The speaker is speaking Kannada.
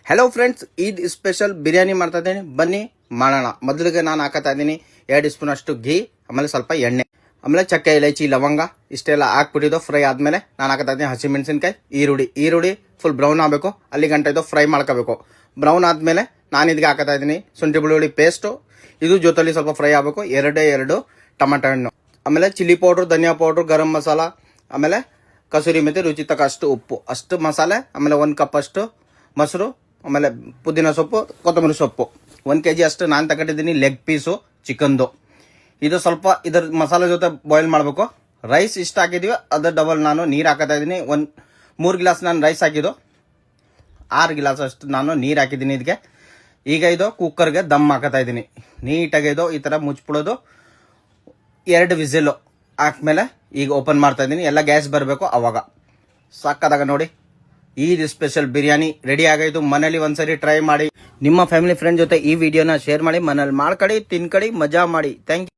Hello friends, Eid special biryani ಮಾಡ್ತಾ ಇದ್ದೀನಿ. ಬನ್ನಿ ಮಾಡೋಣ. ಮೊದಲಿಗೆ ನಾನು ಹಾಕತ್ತಾ ಇದ್ದೀನಿ 2 ಸ್ಪೂನ್ ಅಷ್ಟು ಘೀ, ಆಮೇಲೆ ಸ್ವಲ್ಪ ಎಣ್ಣೆ, ಆಮೇಲೆ ಚಕ್ಕೆ, ಇಲೈಚಿ, ಲವಂಗ ಇಷ್ಟೆಲ್ಲ ಹಾಕ್ಬಿಟ್ಟಿದ್ದು ಫ್ರೈ ಆದ್ಮೇಲೆ ನಾನು ಹಾಕತ್ತಾ ಇದ್ದೀನಿ ಹಸಿಮೆಣಸಿನ್ಕಾಯಿ, ಈರುಳ್ಳಿ ಫುಲ್ ಬ್ರೌನ್ ಆಗಬೇಕು. ಅಲ್ಲಿ ಗಂಟ ಇದು ಫ್ರೈ ಮಾಡ್ಕೋಬೇಕು. ಬ್ರೌನ್ ಆದ್ಮೇಲೆ ನಾನು ಇದಕ್ಕೆ ಹಾಕತ್ತಾ ಇದ್ದೀನಿ ಶುಂಠಿ ಬೆಳ್ಳುಳ್ಳಿ ಪೇಸ್ಟು. ಇದು ಜೊತೆಲಿ ಸ್ವಲ್ಪ ಫ್ರೈ ಆಗಬೇಕು. ಎರಡು ಟೊಮೆಟೊ ಹಣ್ಣು, ಆಮೇಲೆ ಚಿಲ್ಲಿ ಪೌಡ್ರು, ಧನಿಯಾ ಪೌಡ್ರು, ಗರಂ ಮಸಾಲ, ಆಮೇಲೆ ಕಸೂರಿ ಮೆಥಿ, ರುಚಿ ತಕ್ಕ ಅಷ್ಟು ಉಪ್ಪು, ಅಷ್ಟು ಮಸಾಲೆ, ಆಮೇಲೆ 1 ಕಪ್ ಅಷ್ಟು ಮೊಸರು, ಆಮೇಲೆ ಪುದೀನ ಸೊಪ್ಪು, ಕೊತ್ತಂಬರಿ ಸೊಪ್ಪು. 1 kg ಅಷ್ಟು ನಾನು ತಗೊಂಡಿದ್ದೀನಿ ಲೆಗ್ ಪೀಸು ಚಿಕನ್ದು. ಇದು ಸ್ವಲ್ಪ ಇದರ ಮಸಾಲೆ ಜೊತೆ ಬಾಯ್ಲ್ ಮಾಡಬೇಕು. ರೈಸ್ ಇಷ್ಟ ಹಾಕಿದೀವಿ ಅದ್ರ ಡಬಲ್ ನಾನು ನೀರು ಹಾಕತ್ತಾ ಇದ್ದೀನಿ. 3 ಗ್ಲಾಸ್ ನಾನು ರೈಸ್ ಹಾಕಿದ್ದು, 6 ಗ್ಲಾಸ್ ಅಷ್ಟು ನಾನು ನೀರು ಹಾಕಿದ್ದೀನಿ ಇದಕ್ಕೆ. ಈಗ ಇದು ಕುಕ್ಕರ್ಗೆ ದಮ್ ಹಾಕತ್ತಾ ಇದ್ದೀನಿ. ನೀಟಾಗಿ ಇದು ಈ ಥರ ಮುಚ್ಬಿಡೋದು. 2 ವಿಸಿಲು ಹಾಕ್ಮೇಲೆ ಈಗ ಓಪನ್ ಮಾಡ್ತಾ ಇದ್ದೀನಿ. ಎಲ್ಲ ಗ್ಯಾಸ್ ಬರಬೇಕು ಅವಾಗ. ಸಾಕಾದಾಗ ನೋಡಿ, ಈ ಸ್ಪೆಷಲ್ ಬಿರಿಯಾನಿ ರೆಡಿ ಆಗಾಯ್ತು. ಮನೇಲಿ ಒಂದ್ಸರಿ ಟ್ರೈ ಮಾಡಿ. ನಿಮ್ಮ ಫ್ಯಾಮಿಲಿ ಫ್ರೆಂಡ್ ಜೊತೆ ಈ ವಿಡಿಯೋನ ಶೇರ್ ಮಾಡಿ, ಮನೇಲಿ ಮಾಡ್ಕೊಳ್ಳಿ, ತಿನ್ಕೊಳ್ಳಿ, ಮಜಾ ಮಾಡಿ. Thank you.